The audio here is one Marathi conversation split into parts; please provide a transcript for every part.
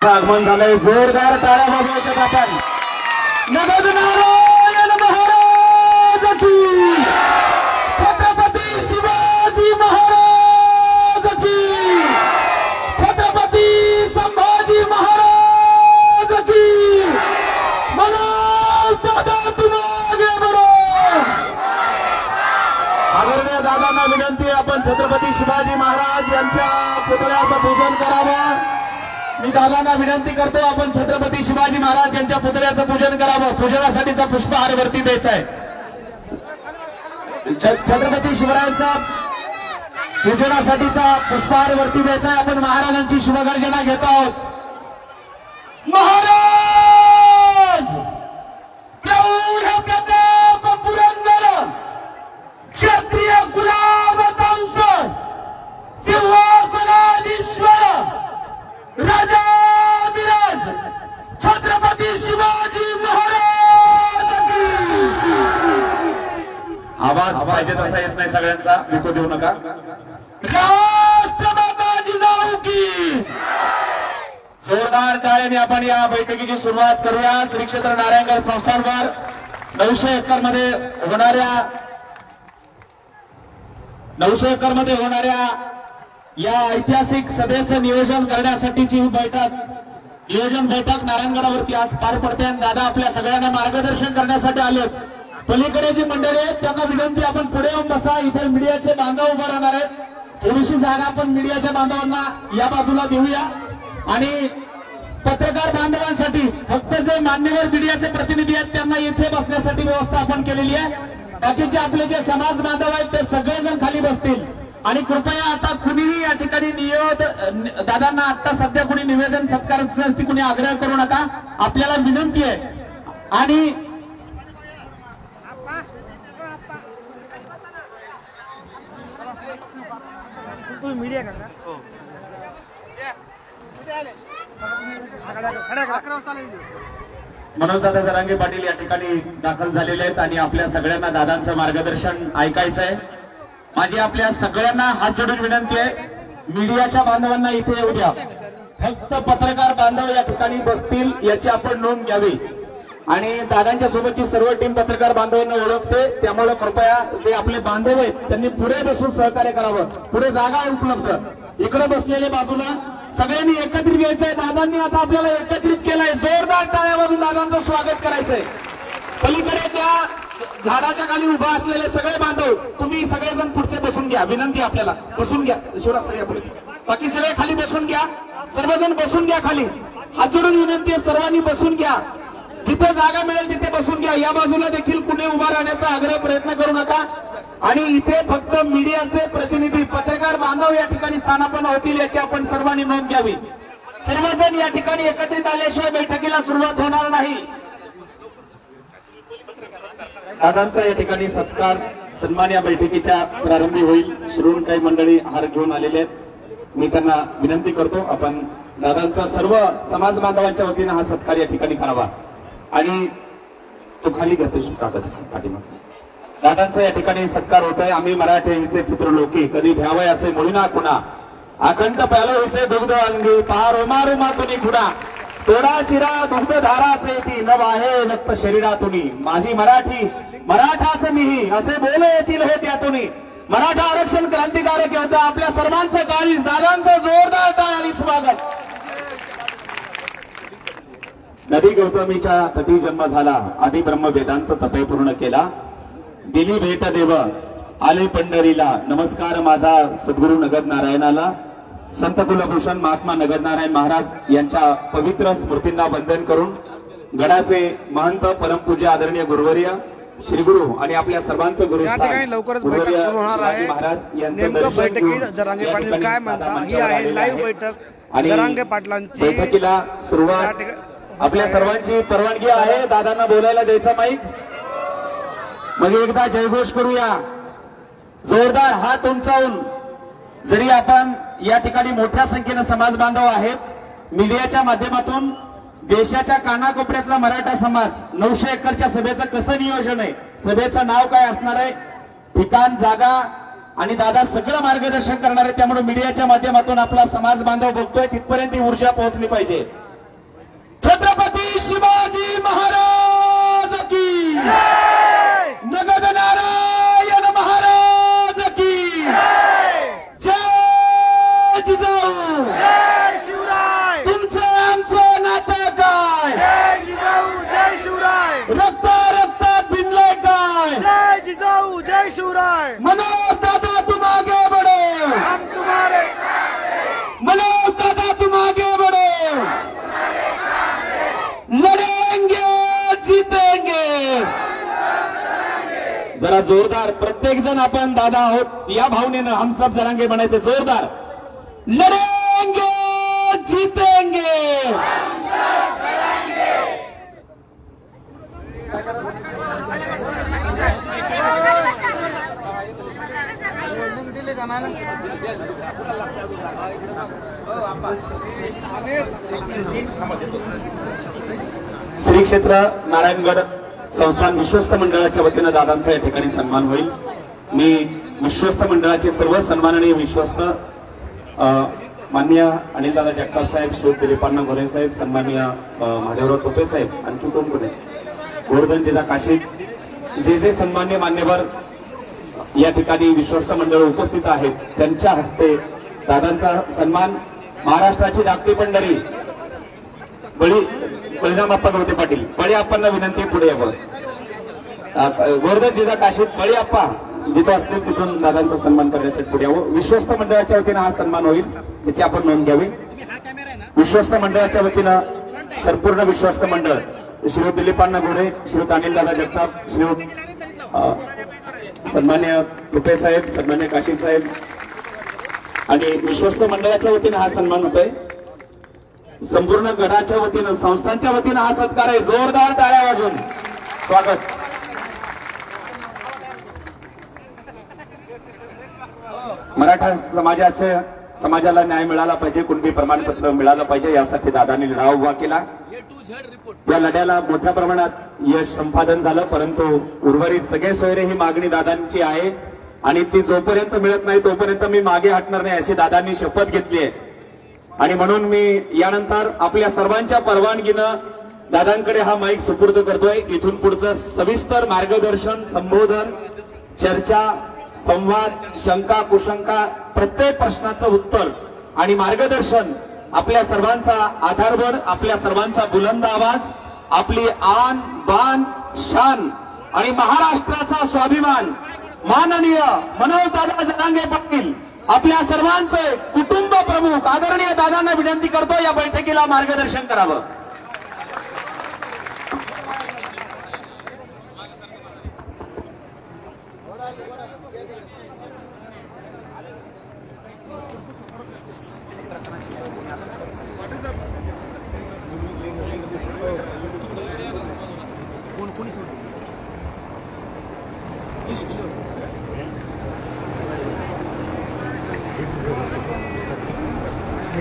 आगमन झालंय. जोरदार टाळ्या वाजवायच्यात आपण. नगद नारायण महाराज की, छत्रपती शिवाजी महाराज की, छत्रपती संभाजी महाराज की. मनोज दादा तुम्हागे बरो. आदरणीय दादांना विनंती आहे, आपण छत्रपती शिवाजी महाराज यांच्या पुतळ्याचं पूजन करावं. मी दादांना विनंती करतो, आपण छत्रपती शिवाजी महाराज यांच्या पुतळ्याचं पूजन करावं. पूजनासाठीचा पुष्पहार वरती द्यायचा आहे. छत्रपती शिवरायांचा पूजनासाठीचा पुष्पहार वरती द्यायचा आहे. आपण महाराजांची शिवगर्जना घेत आहोत. महाराज प्रौढ प्रताप पुरंदर क्षत्रिय कुलावतांस सिंहासनाधीश्वर राजाधिराज छत्रपती शिवाजी महाराज की. आवाज पाहिजे तसा येत नाही सगळ्यांचा, विकू देऊ नका. राष्ट्रमाता जिजाऊ की. जोरदार टाळ्याने आपण या बैठकीची सुरुवात करूया. श्री क्षेत्र नारायणगड संस्थानवर 900 एकर मध्ये होणाऱ्या या ऐतिहासिक सभेचं नियोजन करण्यासाठीची नियोजन बैठक नारायणगडावरती आज पार पडते. आणि दादा आपल्या सगळ्यांना मार्गदर्शन करण्यासाठी आलेत. पलीकडे जी मंडळी आहेत त्यांना विनंती, आपण पुढे येऊन बसा. इथे मीडियाचे बांधव उभं राहणार आहेत. थोडीशी जागा आपण मीडियाच्या बांधवांना या बाजूला देऊया. आणि पत्रकार बांधवांसाठी फक्त जे मान्यवर मीडियाचे प्रतिनिधी आहेत त्यांना इथे बसण्यासाठी व्यवस्था आपण केलेली आहे. बाकीचे आपले जे समाज बांधव आहेत ते सगळेजण खाली बसतील. आणि कृपया आता कुणीही या ठिकाणी दादांना आता सध्या कुणी निवेदन सत्कारासाठी कुणी आग्रह करू नका, आपल्याला विनंती आहे. आणि मीडिया मनोज दादा जरांगे पाटील या ठिकाणी दाखल झालेले आहेत आणि आपल्या सगळ्यांना दादांचं मार्गदर्शन ऐकायचं आहे. माझी आपल्या सगळ्यांना हात जोडून विनंती आहे, मीडियाच्या बांधवांना इथे येऊ द्या. फक्त पत्रकार बांधव या ठिकाणी बसतील याची आपण नोंद घ्यावी. आणि दादांच्या सोबतची सर्व टीम पत्रकार बांधवांना ओळखते, त्यामुळे कृपया जे आपले बांधव आहेत त्यांनी पुढे बसून सहकार्य करावं. पुढे जागा आहे उपलब्ध, इकडे बसलेले बाजूला सगळ्यांनी एकत्रित घ्यायचंय. दादांनी आता आपल्याला एकत्रित केलंय. जोरदार टाळ्या वाजून दादांचं स्वागत करायचंय. पलीकडे त्या झाडाच्या खाली उभा असलेले सगळे बांधव, तुम्ही सगळेजण पुढचे बसून घ्या. विनंती आपल्याला बसून घ्या. शिवराज सर पुढे, बाकी सगळे खाली बसून घ्या. सर्वजण बसून घ्या खाली. हात जोडून विनंती आहे, सर्वांनी बसून घ्या. जिथे जागा मिळेल तिथे बसून घ्या. या बाजूला देखील कुठे उभा राहण्याचा आग्रह प्रयत्न करू नका. आणि इथे फक्त मीडियाचे प्रतिनिधी पत्रकार बांधव या ठिकाणी स्थानापन्न होतील याची आपण सर्वांनी नोंद घ्यावी. सर्वजण या ठिकाणी एकत्रित आल्याशिवाय बैठकीला सुरुवात होणार नाही. दादांचा या ठिकाणी सत्कार सन्मान या बैठकीच्या प्रारंभी होईल. शिरून काही मंडळी हार घेऊन आलेले आहेत. मी त्यांना विनंती करतो, आपण दादांचा सर्व समाज बांधवांच्या वतीने हा सत्कार या ठिकाणी करावा. आणि तो खाली करते कागद पाठीमागचा. दादांचा या ठिकाणी सत्कार होत आहे. आम्ही मराठ्यांचे पुत्र लोके कधी भ्यावय असे मुळीना कुणा, अखंड प्यालो होईचे दुग्ध अंगी पहा रोमा रोमातुनी खुणा, तोडा चिरा दुग्ध धाराचे ती नव आहे रक्त शरीरातुनी, माझी मराठी मराठाच मीही असे बोल येतील हे त्यातुनी. मराठा आरक्षण क्रांतिकारक होतं. आपल्या सर्वांचं काळीज, दादांचं जोरदार टाळ्यांनी स्वागत. नदी गौतमीच्या तटी जन्म झाला, आदी ब्रह्म वेदांत तपे पूर्ण केला, दिली भेट देव आले पंढरीला, नमस्कार माझा सद्गुरु नगद नारायणाला. संत कुलभूषण महात्मा नगद नारायण महाराज यांच्या पवित्र स्मृतींना वंदन करून गडाचे महंत परमपूज्य आदरणीय गुरुवर्य श्री गुरु आणि आपल्या सर्वांचं गुरुस्थान लवकरच बैठक सुरू होणार आहे. नेमकं बैठकीत जरांगे पाटील काय म्हणतात ही आहे लाईव्ह बैठक. जरांगे पाटलांची बैठकीला सुरुवात आपल्या सर्वांची परवानगी आहे. दादांना बोलायला द्यायचा माईक. मग एकदा जयघोष करूया जोरदार हात उंचावून. जरी आपण या ठिकाणी मोठ्या संख्येने समाज बांधव आहेत, मीडियाच्या माध्यमातून देशाच्या कानाकोपऱ्यातला मराठा समाज 900 एकरच्या सभेचं कसं नियोजन आहे, सभेचं नाव काय असणार आहे, ठिकाण जागा आणि दादा सगळं मार्गदर्शन करणार आहे. त्यामुळे मीडियाच्या माध्यमातून आपला समाज बांधव बघतोय तिथपर्यंत ही ऊर्जा पोहोचली पाहिजे. छत्रपती शिवाजी महाराज की नगद नारायण महाराज की जय जिजाऊ. जय शिवराय. तुमचं आमचं नातं काय? जय जिजाऊ जय शिवराय. रक्ता रक्तात भिनलंय काय? जय जिजाऊ जय शिवराय. मनोज दादा तुम आगे बढ़ो. हम तुम्हारे मनोज दादा तुम आगे बढ़ो. लढेंगे जीतेंगे. जरा जोरदार प्रत्येक जण आपण दादा आहोत या भावनेनं हम सब जरांगे बनायचे जोरदार. लढेंगे जीतेंगे. श्री क्षेत्र नारायणगड संस्थान विश्वस्त मंडळाच्या वतीनं दादांचा या ठिकाणी सन्मान होईल. मी विश्वस्त मंडळाचे सर्व सन्माननीय विश्वस्त माननीय अनिलदादा जगताप साहेब, श्री दिलीपांना गोरे साहेब, सन्माननीय महादेवराव टोपे साहेब, आणखी कोण कोण आहे, गोवर्धन जिजा काशीद, जे सन्मान्य मान्यवर या ठिकाणी विश्वस्त मंडळ उपस्थित आहेत त्यांच्या हस्ते दादांचा सन्मान. महाराष्ट्राची धाकटी पंढरी बळीराम आप्पा गवते पाटील, बळी आप्पांना विनंती पुढे यावं. गोवर्धन जिजा काशीद, बळी आप्पा जिथं असतील तिथून दादांचा सन्मान करण्यासाठी पुढे यावं. विश्वस्त मंडळाच्या वतीनं हा सन्मान होईल त्याची आपण नोंद घ्यावी. विश्वस्त मंडळाच्या वतीनं संपूर्ण विश्वस्त मंडळ श्री दिलीपांना गोरे, श्री अनिलदादा जगताप, श्री सन्मान्य टोपे साहेब, सन्मान्य काशीद साहेब आणि विश्वस्त मंडळाच्या वतीनं हा सन्मान होतोय. संपूर्ण गडाच्या वतीनं संस्थांच्या वतीनं हा सत्कार आहे. जोरदार टाळ्या वाजून स्वागत. मराठा समाजाला न्याय मिळाला पाहिजे, कुणबी प्रमाणपत्र मिळालं पाहिजे यासाठी दादांनी लढा उभा केला. या लढ्याला मोठ्या प्रमाणात यश संपादन झालं, परंतु उर्वरित सगळे सोयरे ही मागणी दादांची आहे आणि ती जोपर्यंत मिळत नाही तोपर्यंत मी मागे हटणार नाही अशी दादांनी शपथ घेतली आहे. आणि म्हणून मी यानंतर आपल्या सर्वांच्या परवानगीनं दादांकडे हा माईक सुपूर्द करतोय. इथून पुढचं सविस्तर मार्गदर्शन, संबोधन, चर्चा, संवाद, शंका कुशंका, प्रत्येक प्रश्नाचं उत्तर आणि मार्गदर्शन आपल्या सर्वांचा आधारबळ, आपल्या सर्वांचा बुलंद आवाज, आपली आन बान शान आणि महाराष्ट्राचा स्वाभिमान माननीय मनोजदादा जरांगे पाटील आपल्या सर्वांचे कुटुंब प्रमुख आदरणीय दादांना विनंती करतो या बैठकीला मार्गदर्शन करावं.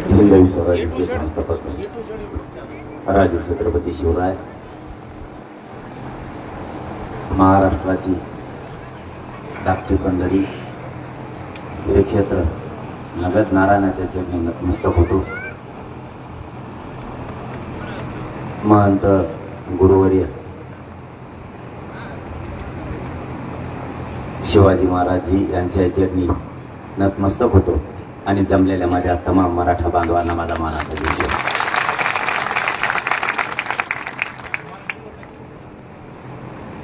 हिंदवी स्वराज्याचे संस्थापक राजे छत्रपती शिवराय, महाराष्ट्राची धाकटी पंढरी, श्री क्षेत्र नगद नारायणाच्या चरणी नतमस्तक होतो. महंत गुरुवर्य शिवाजी महाराजजी यांच्या चरणी नतमस्तक होतो आणि जमलेल्या माझ्या तमाम मराठा बांधवांना माझा मानाचा दिवस.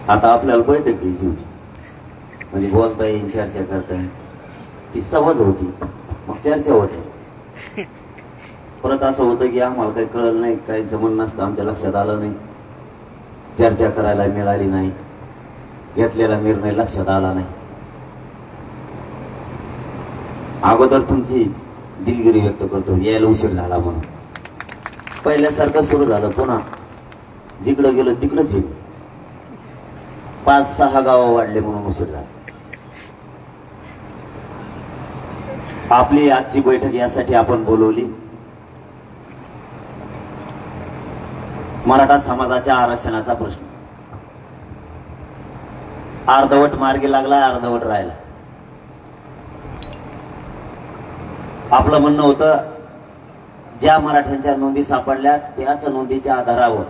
आता आपल्याला बैठक घ्यायची होती, म्हणजे बोलता येईल, चर्चा करता येईल, ती सवज होती, मग चर्चा होते. परत असं होतं की आम्हाला काही कळलं नाही, काही जमून नसतं, आमच्या लक्षात आलं नाही, चर्चा करायला मिळाली नाही, घेतलेला निर्णय लक्षात आला नाही. अगोदर तुमची दिलगिरी व्यक्त करतो, यायला उशीर झाला म्हणून. पहिल्यासारखं सुरू झालं, पुन्हा जिकडं गेलो तिकडंच येईल. 5-6 गावं वाढले म्हणून उशीर झाला. आपली आजची बैठक यासाठी आपण बोलवली, मराठा समाजाच्या आरक्षणाचा प्रश्न अर्धवट मार्गी लागला, अर्धवट राहिला. आपलं म्हणणं होतं ज्या मराठ्यांच्या नोंदी सापडल्या त्याच नोंदीच्या आधारावर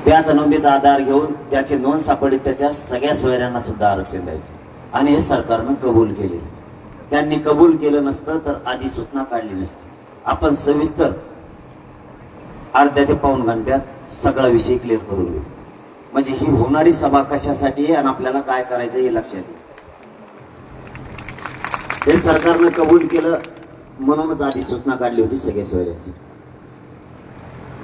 त्याच नोंदीचा आधार घेऊन ज्याची नोंद सापडली त्याच्या सगळ्या सोयऱ्यांना सुद्धा आरक्षण द्यायचं आणि हे सरकारनं कबूल केलेलं. त्यांनी कबूल केलं नसतं तर आधी सूचना काढली नसती. आपण सविस्तर अर्ध्या ते पाऊण घंट्यात सगळा विषय क्लिअर करून घेऊ. म्हणजे ही होणारी सभा कशासाठी आहे आणि आपल्याला काय करायचं हे लक्षात येईल. हे सरकारनं कबूल केलं म्हणूनच आधी सूचना काढली होती सगळ्या सोयऱ्यांची.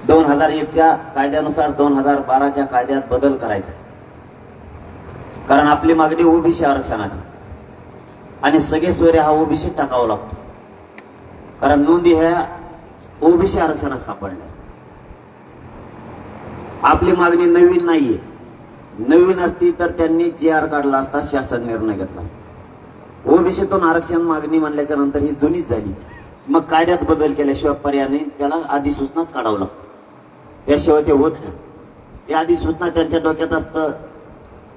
2001च्या कायद्यानुसार 2012च्या कायद्यात बदल करायचा, कारण आपली मागणी ओबीसी आरक्षणाची आणि सगळे सोयरे हा ओबीसी टाकावा लागतो, कारण नोंदी ह्या ओबीसी आरक्षणात सापडल्या. आपली मागणी नवीन नाहीये. नवीन असती तर त्यांनी GR काढला असता, शासन निर्णय घेतला असता. ओबीसीतून आरक्षण मागणी म्हणल्याच्या नंतर ही जुनीच झाली. मग कायद्यात बदल केल्याशिवाय पर्याय नाही, त्याला अधिसूचनाच काढावं लागतं, त्याशिवाय ते होत नाही. ते अधिसूचना त्यांच्या डोक्यात असतं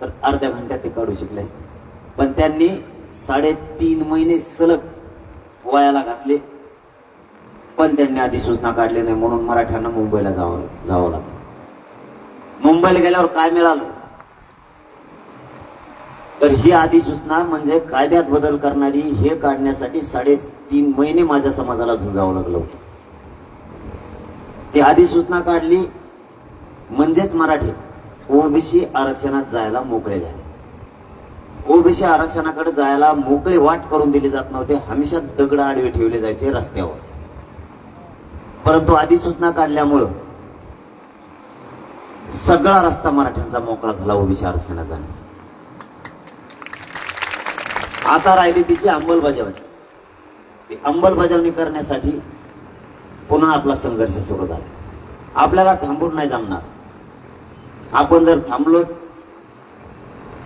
तर अर्ध्या घंट्यात ते काढू शकले असते, पण त्यांनी 3.5 महिने सलग वयाला घातले, पण त्यांनी अधिसूचना काढली नाही. म्हणून मराठ्यांना मुंबईला जावं लागलं. मुंबईला गेल्यावर काय मिळालं तर ही अधिसूचना म्हणजे कायद्यात बदल करणारी, हे काढण्यासाठी 3.5 महिने माझ्या समाजाला झुंजावं लागलं होतं. ती अधिसूचना काढली म्हणजेच मराठी ओबीसी आरक्षणात जायला मोकळे झाले. ओबीसी आरक्षणाकडे जायला मोकळे वाट करून दिली जात नव्हते. हमेशा दगड आडवे ठेवले जायचे रस्त्यावर. परंतु अधिसूचना काढल्यामुळं सगळा रस्ता मराठ्यांचा मोकळा झाला ओबीसी आरक्षणात जाण्याचा. आता राहिली तिची अंमलबजावणी. ती अंमलबजावणी करण्यासाठी पुन्हा आपला संघर्ष सुरू झाला. आपल्याला थांबून नाही जमणार. आपण जर थांबलो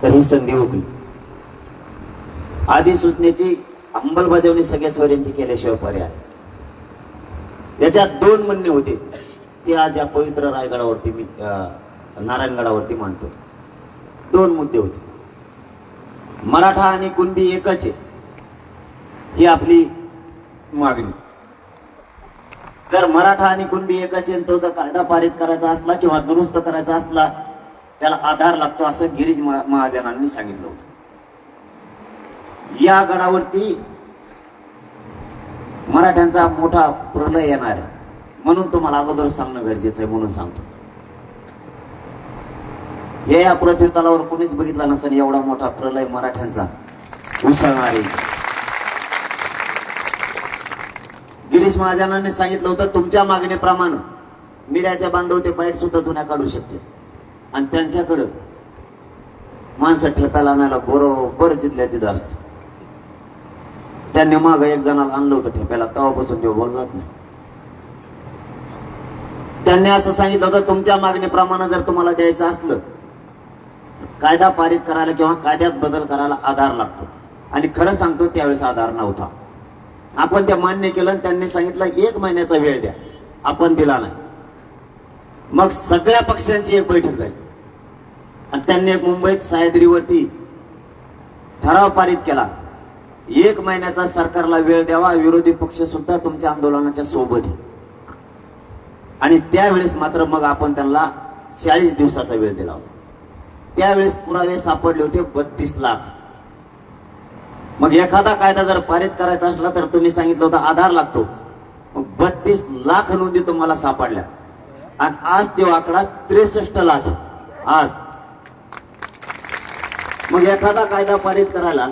तर ही संधी हुकली. अधिसूचनेची अंमलबजावणी सगळ्या सोयऱ्यांची केल्याशिवाय पर्याय. याच्यात 2 म्हणणे होते, ते आज या पवित्र रायगडावरती मी नारायणगडावरती मांडतो. 2 मुद्दे होते. मराठा आणि कुणबी एकच आहे ही आपली मागणी. जर मराठा आणि कुणबी एकच आहे, तो जर कायदा पारित करायचा असला किंवा दुरुस्त करायचा असला त्याला आधार लागतो, असं गिरीश महाजनांनी सांगितलं होतं. या गडावरती मराठ्यांचा मोठा प्रलय येणार आहे, म्हणून तुम्हाला अगोदर सांगणं गरजेचं आहे, म्हणून सांगतो. हे या पृथ्वी तलावर कोणीच बघितला नसेल एवढा मोठा प्रलय मराठ्यांचा उसळणार आहे. गिरीश महाजनांनी सांगितलं होतं, तुमच्या मागणीप्रमाणे मीडियाच्या बांधव ते बाईट सुद्धा जुन्या काढू शकते, आणि त्यांच्याकडं माणसं ठेप्याला आणायला बरोबर जिथल्या तिथं असतं. त्यांनी माग एक जणाला आणलं होतं ठेप्याला, तेव्हापासून ते बोललाच नाही. त्यांनी असं सांगितलं होतं, तुमच्या मागणीप्रमाणे जर तुम्हाला द्यायचं असलं कायदा पारित करायला किंवा कायद्यात बदल करायला आधार लागतो. आणि खरं सांगतो त्यावेळेस आधार नव्हता. आपण ते मान्य केलं आणि त्यांनी सांगितलं 1 महिन्याचा वेळ द्या. आपण दिला नाही. मग सगळ्या पक्षांची एक बैठक झाली आणि त्यांनी एक मुंबईत सह्याद्रीवरती ठराव पारित केला, 1 महिन्याचा सरकारला वेळ द्यावा, विरोधी पक्ष सुद्धा तुमच्या आंदोलनाच्या सोबत आहे. आणि त्यावेळेस मात्र मग आपण त्यांना 40 दिवसाचा वेळ दिला होता. त्यावेळेस पुरावे सापडले होते 32 लाख. मग एखादा कायदा जर पारित करायचा असला तर तुम्ही सांगितलं होतं आधार लागतो. मग 32 लाख नोंदी तुम्हाला सापडल्या आणि आज तो आकडा 63 लाख आज. मग एखादा कायदा पारित करायला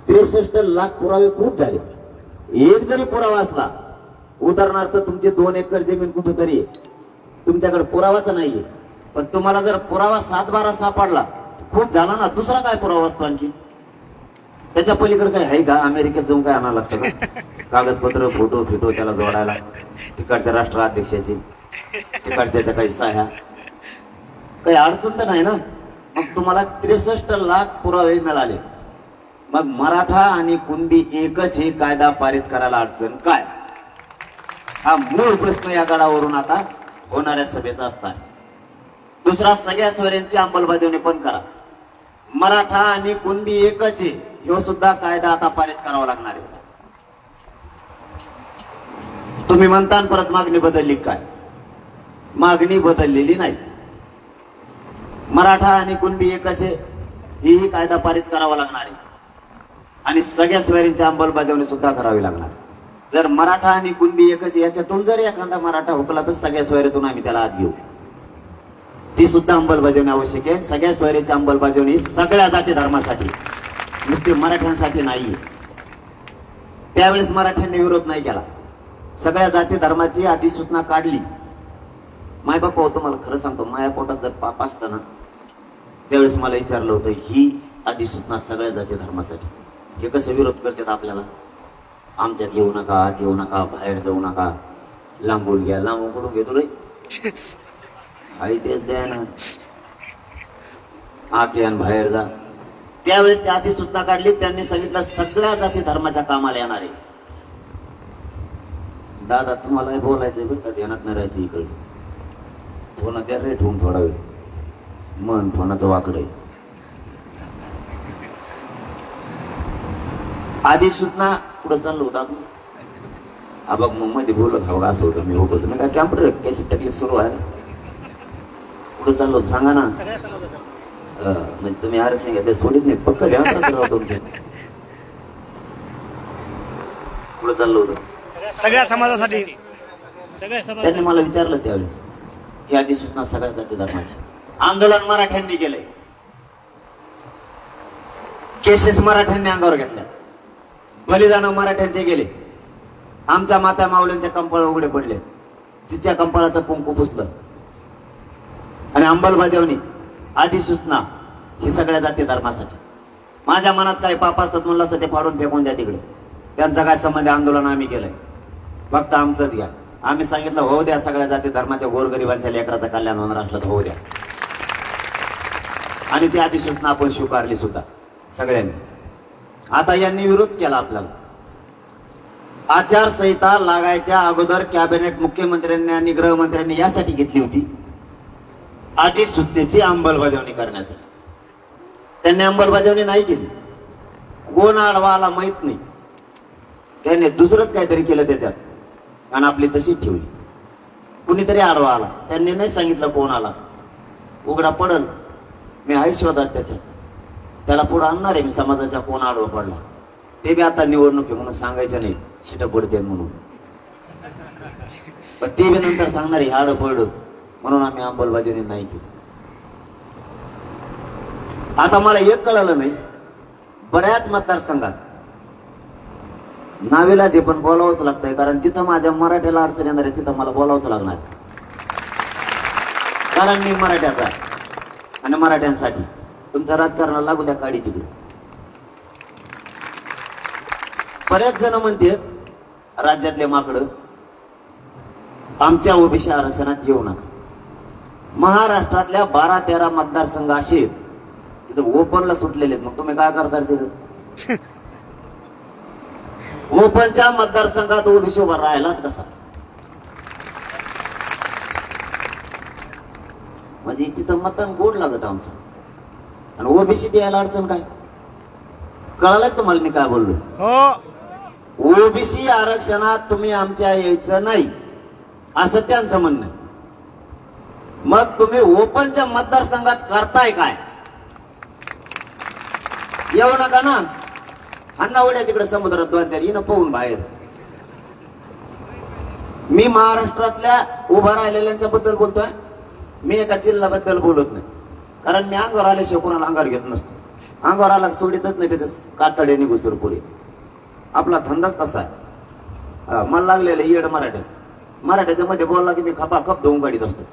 63 लाख पुरावे खूप झाले. एक जरी पुरावा असला, उदाहरणार्थ तुमची 2 एकर जमीन कुठेतरी तुमच्याकडे पुरावाच नाहीये, पण तुम्हाला जर पुरावा 7-12 सापडला खूप झाला ना. दुसरा काय पुरावा असतो आणखी? त्याच्या पलीकडे काय आहे का? अमेरिकेत जाऊन काय आणावं लागतं का? कागदपत्र, फोटो फिटो त्याला जोडायला, तिकडच्या राष्ट्राध्यक्षाची, तिकडच्या काही सह्या, काही अडचण तर नाही ना. मग तुम्हाला 63 लाख पुरावे मिळाले. मग मराठा आणि कुणबी एकच हे कायदा पारित करायला अडचण काय? हा मूळ प्रश्न या गडावरून आता होणाऱ्या सभेचा असतात. दुसरा, सगळ्या सोयऱ्यांची अंमलबजावणी पण करा. मराठा आणि कुणबी एकच आहे, ह्यो सुद्धा कायदा आता पारित करावा लागणार आहे. तुम्ही म्हणता परत मागणी बदलली काय? मागणी बदललेली नाही. मराठा आणि कुणबी एकाचे ही कायदा पारित करावा लागणार आहे आणि सगळ्या सोयरींची अंमलबजावणी सुद्धा करावी लागणार. जर मराठा आणि कुणबी एकच याच्यातून जर एखादा मराठा हुकला तर सगळ्या सोयरीतून आम्ही त्याला आत घेऊ. ती सुद्धा अंमलबजावणी आवश्यक आहे. सगळ्या सोयरीची अंमलबजावणी सगळ्या जाती धर्मासाठी, नुसते मराठ्यांसाठी नाहीये. त्यावेळेस मराठ्यांनी विरोध नाही केला. सगळ्या जाती धर्माची अधिसूचना काढली. मायबापा होतो, मला खरं सांगतो, माया पोटात जर पाप असतं ना त्यावेळेस मला विचारलं होतं ही अधिसूचना सगळ्या जाती धर्मासाठी. हे कसं विरोध करतात आपल्याला? आमच्यात येऊ नका, आत येऊ नका, बाहेर जाऊ नका, लांबून घ्या. लांबून कुठून घेतो रे? आई तेच द्या ना, आत या बाहेर जा. त्यावेळेस त्या अधिसूचना काढली. त्यांनी सांगितलं सगळ्या जाती धर्माच्या कामाला येणार आहे. दादा तुम्हाला बोलायचंय बरं का, ध्यानात नाही राहायचं. इकडे फोन द्या रे ठेवून थोडा वेळ, मन फोनाचं वाकड आहे. अधिसूचना पुढे चाललो होता हा बघ, मग मध्ये बोलत हवं असं होतं. मी होतो मी काय कॅम्प्युटर कॅसेट टेक्निक सुरू आहे. पुढे चाललो होतं, सांगा ना. म्हणजे तुम्ही आरक्षण घेतले सोडित नाहीत, पक्क ध्यानात राहा तुमचं. पुढे चाललो होतं सगळ्या समाजासाठी. त्यांनी मला विचारलं त्यावेळेस ही अधिसूचना सगळ्या जाती धर्माची. आंदोलन मराठ्यांनी केलंय, केसेस मराठ्यांनी अंगावर घेतल्या, बलिदान मराठ्यांचे गेले. आमच्या माता माऊल्यांच्या कंपाळ उघडे पडले, तिच्या कंपाळाचं कुंकू पुसलं. आणि अंमलबजावणी अधिसूचना ही सगळ्या जाती धर्मासाठी. माझ्या मनात काही पाप असतात म्हणलं असं ते फाडून फेकून द्या तिकडे. त्यांचा काय संबंध? आंदोलन आम्ही केलंय, फक्त आमचंच घ्या. आम्ही सांगितलं होऊ द्या, सगळ्या जाती धर्माच्या गोरगरिबांच्या लेकराचं कल्याण होणार असलं तर होऊ द्या. आणि ती अधिसूचना आपण स्वीकारली सुद्धा सगळ्यांनी. आता यांनी विरोध केला आपल्याला. आचारसंहिता लागायच्या अगोदर कॅबिनेट मुख्यमंत्र्यांनी आणि गृहमंत्र्यांनी यासाठी घेतली होती, अधिसूचनेची अंमलबजावणी करण्यासाठी. त्यांनी अंमलबजावणी नाही केली. कोण आडवा आला माहित नाही, त्यांनी दुसरंच काहीतरी केलं त्याच्यात आणि आपली तशीच ठेवली. कुणीतरी आडवा आला, त्यांनी नाही सांगितलं कोण आला. उघडा पडल, मी आहे शोधात त्याच्यात, त्याला पुढे आणणार आहे मी समाजाच्या. कोण आडवा पडला ते बी आता निवडणूक आहे म्हणून सांगायचं नाही, शिट पडते म्हणून. पण ते बी नंतर सांगणार आहे आड पडलं म्हणून आम्ही अंमलबजावणी नाही केली. आता मला एक कळलं नाही, बऱ्याच मतदारसंघात नावेला जे पण बोलावंच लागतंय, कारण जिथं माझ्या मराठ्याला अडचण येणार आहे तिथं मला बोलावंच लागणार, कारण मी मराठ्याचा आहे. आणि मराठ्यांसाठी तुमच्या राजकारणाला लागू द्या काडी तिकडे. बरेच जण म्हणते राज्यातले माकडं आमच्या ओबीसी आरक्षणात येऊ नका. महाराष्ट्रातल्या 12-13 मतदारसंघ असे आहेत तिथं ओपनला सुटलेले आहेत. मग तुम्ही काय करता तिथं? ओपनच्या मतदारसंघात ओबीसी उभा राहिलाच कसा? म्हणजे तिथं मतदान गोड लागत आमचं. आणि ओबीसी द्यायला अडचण काय? कळालं तुम्हाला मी काय बोललो? हो, ओबीसी आरक्षणात तुम्ही आमच्या यायचं नाही असं त्यांचं म्हणणं आहे. मग तुम्ही ओपनच्या मतदारसंघात करताय काय? येऊ नका ना, अण्णा उड्या तिकडे समुद्रात 2-4 येणं पाहून बाहेर. मी महाराष्ट्रातल्या उभा राहिलेल्यांच्या बद्दल बोलतोय, मी एका जिल्ह्याबद्दल बोलत नाही. कारण मी अंगावर आल्याशिवाय कोणाला अंगावर घेत नसतो. अंगावर आला सोडितच नाही, त्याच्या कातडे निघुसर पुरे. आपला धंदाच तसा आहे. मला लागलेलं येड मराठ्याच्या मध्ये बोलला की मी खपाखप धुवून काढीत असतो.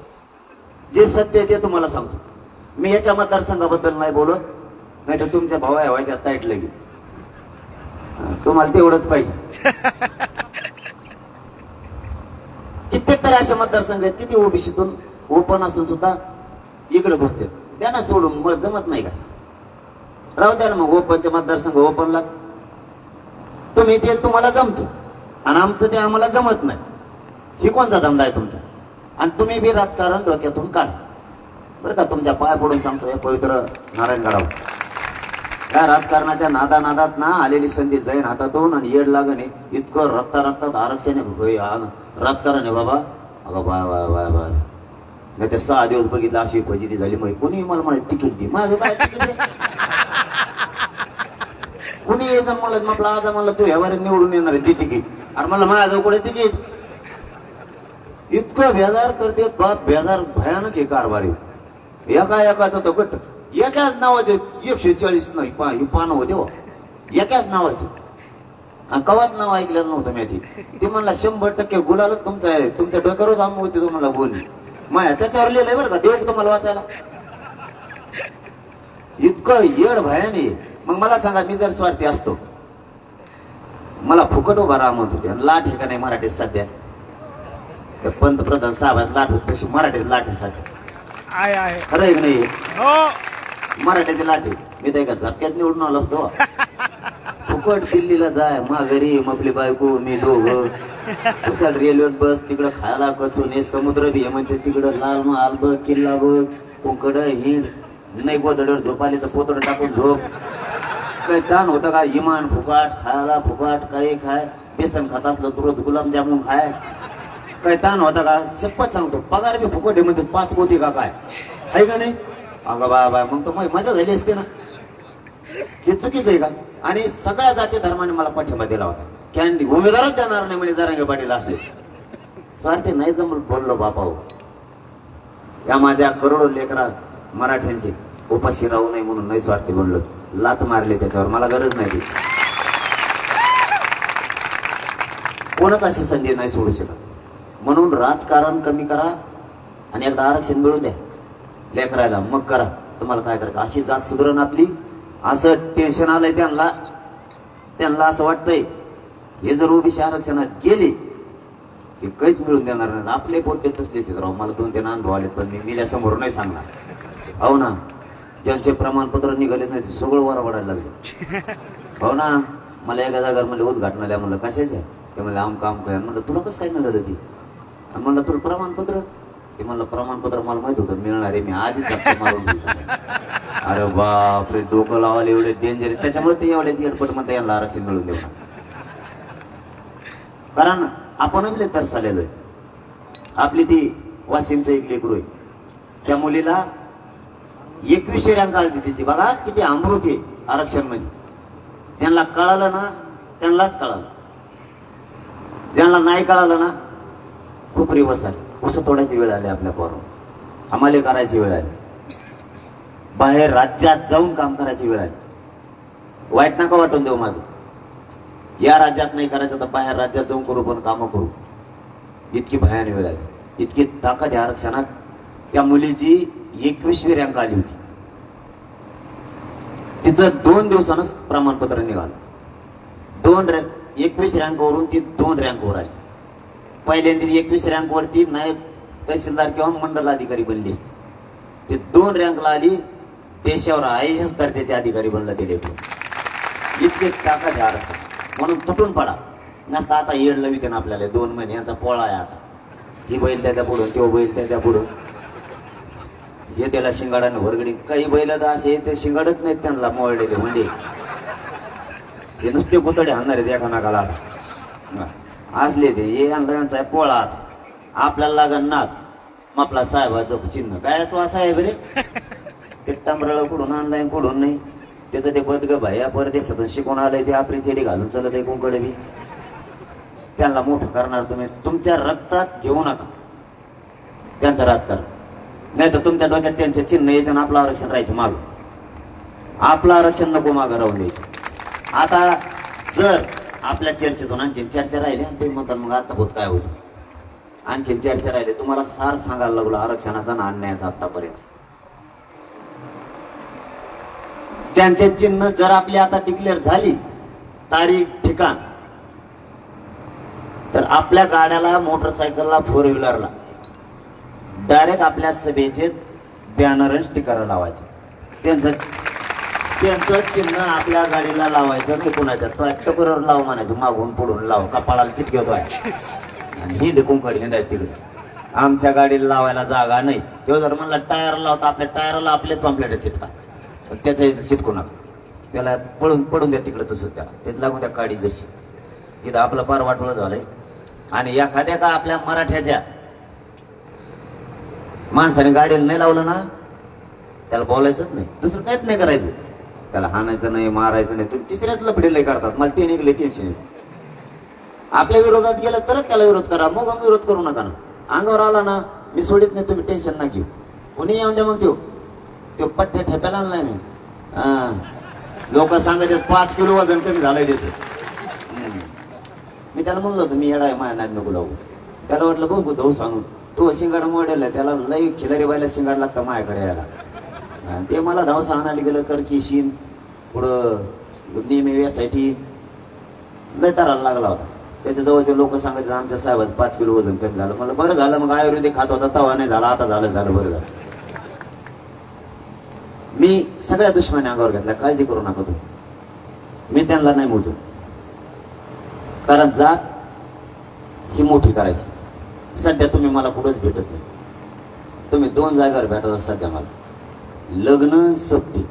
जे सत्य आहे ते तुम्हाला सांगतो. मी एका मतदारसंघाबद्दल नाही बोलत, नाही तर तुमच्या भावा व्हायच्या ताईट लगेल. तुम्हाला तेवढंच पाहिजे. कित्येक तरी अशा मतदारसंघ आहेत किती ओबीसीतून ओपन असून सुद्धा इकडे घुसते. त्यांना सोडून मला जमत नाही का? राहू द्या ना मग ओपनचे मतदारसंघ ओपनलाच. तुम्ही ते तुम्हाला जमतं आणि आमचं ते आम्हाला जमत नाही. ही कोणचा धंदा आहे तुमचा? आणि तुम्ही बी राजकारण डोक्यातून काढा बरं का. तुमच्या पाया पडून सांगतो, या पवित्र नारायणगडावर या राजकारणाच्या नादानादात ना आलेली संधी जाईन हातातून आणि येड लागणे इतकं रक्तात आरक्षण राजकारण आहे बाबा. अगं बाय बाय बाय बाय. नाही तर 6 दिवस बघितलं अशी फजिती झाली. मग कुणी मला म्हणे तिकीट दे. माझं काय तिकीट दे? कुणी यायचं मला म्हटलं आज मला तू ह्यावर निवडून येणार आहे ती तिकीट. अरे मला माझ्याजवळ कुठे तिकीट? इतकं बेजार करते बाप. बेजार भयानक आहे कारभारी. एकाचा तो गट एकाच नावाचे 140 नाही पानं होते हो. एकाच नावाचे. आणि कवाच नाव ऐकलेलं नव्हतं मी आधी. ते म्हणला 100% गुलालच तुमचा आहे. तुमच्या डोक्यावरच आंब होते तुम्हाला बोलली. माया त्याच्यावर लिहिलंय बरं का. देऊ तुम्हाला वाचायला. इतकं येड भयाने. मग मला सांगा मी जर स्वार्थी असतो मला फुकट उभा राहा म्हणत होते. लाट आहे का नाही मराठीत सध्या? त्या पंतप्रधान साहेबात लाट होत तशी मराठीत लाट आहे सध्या. आहे खरं आहे की नाही? हो मराठीची लाट आहे. मी तर एका झटक्यात निवडून आलो असतो. फुकट दिल्लीला जाय माघारी आपली बायको मी दोघं. कुशाल रेल्वेत बस तिकडं खायला कचून हे समुद्र बी म्हणते तिकडं लाल महाल बघ किल्ला बघ कुंकड हिंड नाही गोदड्यावर झोप आली तर पोतड टाकून झोप. काही ताण होतं का? इमान फुकाट खायला फुकाट काही खाय. बेसन खात असलं तर रोज गुलाबजामुन खाय. काही ताण होता का? शपथ सांगतो पगार बी फुकट आहे म्हणते 5 कोटी का काय आहे का नाही? अगं बाय मग तर मजा झाली असते ना. हे चुकीचं आहे का? आणि सगळ्या जाती धर्माने मला पाठिंबा दिला होता. कॅन्डी उमेदवारच देणार नाही म्हणजे जरांगे पाटील असले. स्वार्थी नाही जमून बोललो बापाओ. या माझ्या करोडो लेकरा मराठ्यांचे उपाशी राहू नये म्हणून नाही स्वार्थी बोललो. लात मारले त्याच्यावर मला गरज नाही ती. कोणच अशी संधी नाही सोडू शकत. म्हणून राजकारण कमी करा आणि एकदा आरक्षण मिळू द्या लेकरायला. मग करा तुम्हाला काय करायचं. अशी जात सुधारण आपली. असं टेन्शन आलंय त्यांना असं वाटतंय हे जर ओबीसी आरक्षणात गेले की काहीच मिळून देणार नाही. आपले पोटे तसलेच राव. मला 2-3 अनुभव आलेत पण मी मिल्यासमोर नाही सांगणार. हो ना. ज्यांचे प्रमाणपत्र निघाले नाही ते सगळं वरवडायला लागले. हो ना. मला एका जागा मला उद्घाटन आल्या म्हणलं कशाचे ते म्हणलं काम काय म्हणलं तुला कसं काय मिळत ती म्हणलं तुला प्रमाणपत्र ते म्हणलं प्रमाणपत्र मला माहित होतं मिळणार आहे. मी आधीच धक्का मारून दिला. अरे बापरे डोकं लावायला एवढे डेंजर. त्याच्यामुळे ते एवढे एअरपोर्ट मध्ये यांना आरक्षण मिळून देऊ. कारण आपण आपले तरस आलेलो आहे. आपली ती वाशिमचं एक लेकरू आहे. त्या मुलीला 21 रँक आली तिची. बघा किती अमृत आहे आरक्षण मध्ये. ज्यांना कळालं ना त्यांनाच कळालं. ज्यांना नाही कळालं ना खूप रिवर्स आली. उसं तोडायची वेळ आली आपल्या पोरावर. हमाले करायची वेळ आली. बाहेर राज्यात जाऊन काम करायची वेळ आली. वाईट नका वाटून देऊ माझं. या राज्यात नाही करायचं तर बाहेर राज्यात जाऊन करू पण कामं करू. इतकी भयान वेळ आली. इतकी ताकद आहे आरक्षणात. त्या मुलीची 21वी रँक आली होती. तिचं 2 दिवसानंच प्रमाणपत्र निघालं. 21 रँकवरून ती 2 रँकवर आली. पहिल्यांदा 21 रँकवरती नायब तहसीलदार किंवा मंडल अधिकारी बनली असते. ते 2 रँकला आली. देशावर IAS दर्जाचे अधिकारी बनला ते लेखून. इतके ताकद आहे आरक्षण. म्हणून तुटून पडा नसता. आता येड लविते ना आपल्याला 2 महिन्यांचा पोळा आहे आता. ही बैल त्याच्या पुढून तो बैल त्याच्या पुढून हे त्याला शिंगाडाने वरगडी. काही बैल तर असे ते शिंगाडत नाहीत त्यांना मोळलेले म्हणजे हे नुसते कुतडे आणणार आहेत एका नाकाला असले ते. हे यांचा पोळा आपल्याला लागण नाक. मग आपला साहेबाचं चिन्ह काय तो असा आहे बरे. ते टांबराळ कुठून आणलाय कुठून नाही. त्याचं ते बदग भाया परदेशातून शिकून आलंय ते आपली चेडी घालून चालत आहे कोणकडे बी. त्यांना मोठं करणार तुम्ही. तुमच्या रक्तात घेऊ नका त्यांचं राजकारण. नाही तर तुमच्या डोक्यात त्यांचे चिन्ह यायचं आणि आपलं आरक्षण राहायचं माग. आपलं आरक्षण नको मागं राहून द्यायचं. आता जर आपल्या चर्चेतून आणखीन चर्चा राहिली ते म्हणतात मग आता होत काय होतं. आणखीन चर्चा राहिले. तुम्हाला सार सांगायला लागलो आरक्षणाचा ना अन्यायाचा आतापर्यंत. त्यांचे चिन्ह जर आपली आता डिक्लेअर झाली तारीख ठिकाण तर आपल्या गाड्याला मोटरसायकलला 4 व्हीलरला डायरेक्ट आपल्या सभेचे बॅनर स्टिकर लावायचे. त्यांचं चिन्ह आपल्या गाडीला लावायचं नाही. कोणाच्या तो टकोरावर लाव म्हणायचं. मागून पुढून लाव कपाळाला चिटकवतोय आणि ही डेकून हिंडाय तिकडे. आमच्या गाडीला लावायला जागा नाही. तो जर म्हणला टायर लावता आपल्या टायरला आपलेच पॉम्पलेट चिटका त्याच्या चिटकू नका. त्याला पडून द्या तिकडे तसंच त्याला ते लागून त्या काडी जशी इथं आपलं फार वाटवलं झालंय. आणि एखाद्या का आपल्या मराठ्याच्या माणसाने गाडीला नाही लावलं ना त्याला बोलायचंच नाही, दुसरं काहीच नाही करायचं, त्याला हाणायचं नाही, मारायचं नाही. तुम्ही तिसऱ्याच लफडीला करतात, मला ते निघले टेन्शन येत. आपल्या विरोधात गेलं तरच त्याला विरोध करा, मग विरोध करू नका ना. अंगावर आला ना मी सोडित नाही, तुम्ही टेन्शन ना घेऊ. कोणी येऊन द्या मग तो पट्ट्या ठेप्याला आणलाय मी. लोक सांगायचे 5 किलो वजन कमी झालंय त्याचं. मी त्याला म्हणलो होतं मी येडा माझ्या नाद नको लावू. त्याला वाटलं बघू धाऊ सांगू तो शिंगाड मॉडेल आहे, त्याला लई खिलारी बायला शिंगाड लागतं माझ्याकडे यायला. ते मला धाव सांगण्याला गेलं कर की शीन पुढं नेहमी यासाठी लय ताराला लागला होता. त्याच्या जवळचे लोक सांगायचे आमच्या साहेबात 5 किलो वजन कमी झालं. मला बरं झालं, मग आयुर्वेदिक खात होता तवा नाही झाला, आता झालं बरं झालं. मी सगळ्या दुश्मनी अंगावर घेतल्या, काळजी करू नका तुम्ही. मी त्यांना नाही मोजू, कारण जात ही मोठी करायची. सध्या तुम्ही मला कुठंच भेटत नाही, तुम्ही 2 जागेवर भेटत सध्या मला, लग्न सोबती.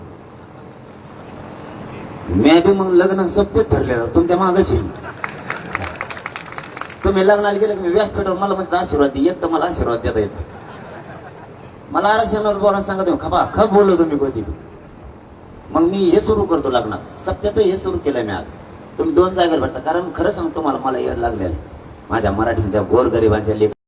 मी बी मग लग्न सोबतीच ठरले तुमच्या मागच येईल. तुम्ही लग्नाला गेले की मी व्यासपीठावर मला म्हणते आशीर्वाद दे, एक तर मला आशीर्वाद देता येत. मला आरक्षणावर बोलायला सांगा तुम्ही, खप बोललो तुम्ही कधी. मग मी हे सुरू करतो लग्नात, सत्यात हे सुरू केलंय मी आज. तुम्ही 2 जागेवर भेटता, कारण खरं सांगतो मला येड लागलेलं माझ्या मराठीच्या गोरगरिबांच्या लेख